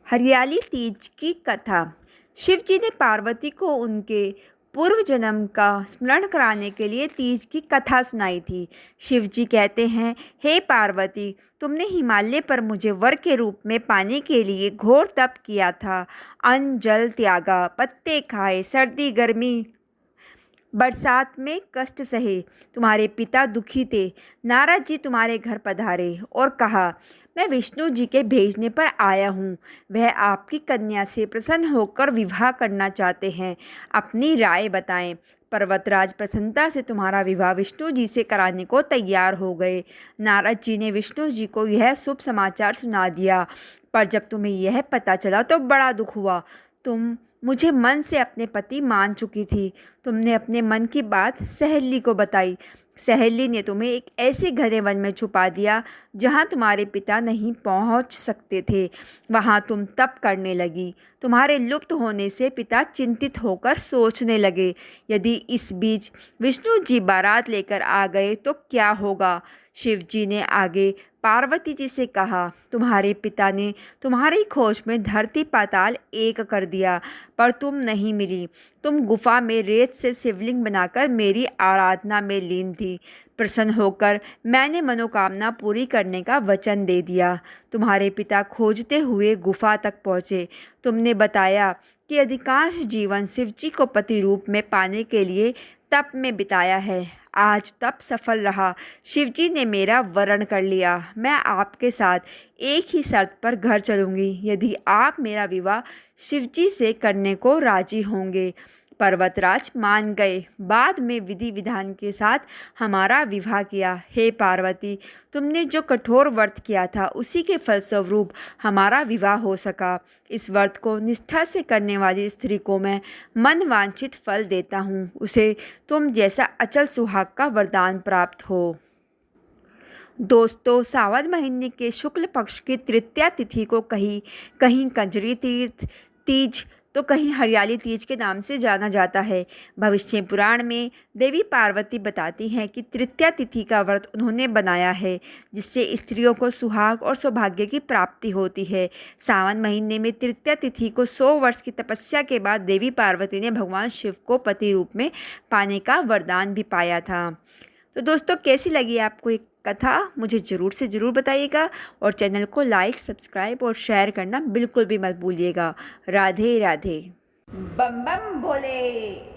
हरियाली तीज की कथा। शिव जी ने पार्वती को उनके पूर्व जन्म का स्मरण कराने के लिए तीज की कथा सुनाई थी। शिव जी कहते हैं, हे पार्वती, तुमने हिमालय पर मुझे वर के रूप में पाने के लिए घोर तप किया था। अन्न जल त्यागा, पत्ते खाए, सर्दी गर्मी बरसात में कष्ट सहे। तुम्हारे पिता दुखी थे। नारद जी तुम्हारे घर पधारे और कहा, मैं विष्णु जी के भेजने पर आया हूँ। वह आपकी कन्या से प्रसन्न होकर विवाह करना चाहते हैं। अपनी राय बताएं। पर्वतराज प्रसन्नता से तुम्हारा विवाह विष्णु जी से कराने को तैयार हो गए। नारद जी ने विष्णु जी को यह शुभ समाचार सुना दिया, पर जब तुम्हें यह पता चला तो बड़ा दुख हुआ। तुम मुझे मन से अपने पति मान चुकी थी। तुमने अपने मन की बात सहेली को बताई। सहेली ने तुम्हें एक ऐसे घने वन में छुपा दिया जहाँ तुम्हारे पिता नहीं पहुँच सकते थे। वहाँ तुम तप करने लगी। तुम्हारे लुप्त होने से पिता चिंतित होकर सोचने लगे, यदि इस बीच विष्णु जी बारात लेकर आ गए तो क्या होगा। शिव जी ने आगे पार्वती जी से कहा, तुम्हारे पिता ने तुम्हारी खोज में धरती पाताल एक कर दिया, पर तुम नहीं मिली। तुम गुफा में रेत से शिवलिंग बनाकर मेरी आराधना में लीन थी। प्रसन्न होकर मैंने मनोकामना पूरी करने का वचन दे दिया। तुम्हारे पिता खोजते हुए गुफा तक पहुँचे। तुमने बताया कि अधिकांश जीवन शिव जी को पति रूप में पाने के लिए तप में बिताया है। आज तप सफल रहा। शिव जी ने मेरा वरण कर लिया। मैं आपके साथ एक ही शर्त पर घर चलूँगी, यदि आप मेरा विवाह शिव जी से करने को राजी होंगे। पर्वतराज मान गए। बाद में विधि विधान के साथ हमारा विवाह किया। हे पार्वती, तुमने जो कठोर व्रत किया था उसी के फलस्वरूप हमारा विवाह हो सका। इस व्रत को निष्ठा से करने वाली स्त्री को मैं मन वांछित फल देता हूँ। उसे तुम जैसा अचल सुहाग का वरदान प्राप्त हो। दोस्तों, सावन महीने के शुक्ल पक्ष की तृतीया तिथि को कहीं कहीं कंजरी तीज तो कहीं हरियाली तीज के नाम से जाना जाता है। भविष्य पुराण में देवी पार्वती बताती हैं कि तृतीया तिथि का व्रत उन्होंने बनाया है, जिससे स्त्रियों को सुहाग और सौभाग्य की प्राप्ति होती है। सावन महीने में तृतीया तिथि को 100 वर्ष की तपस्या के बाद देवी पार्वती ने भगवान शिव को पति रूप में पाने का वरदान भी पाया था। तो दोस्तों, कैसी लगी आपको एक कथा, मुझे ज़रूर से ज़रूर बताइएगा और चैनल को लाइक, सब्सक्राइब और शेयर करना बिल्कुल भी मत भूलिएगा। राधे राधे। बम बम भोले।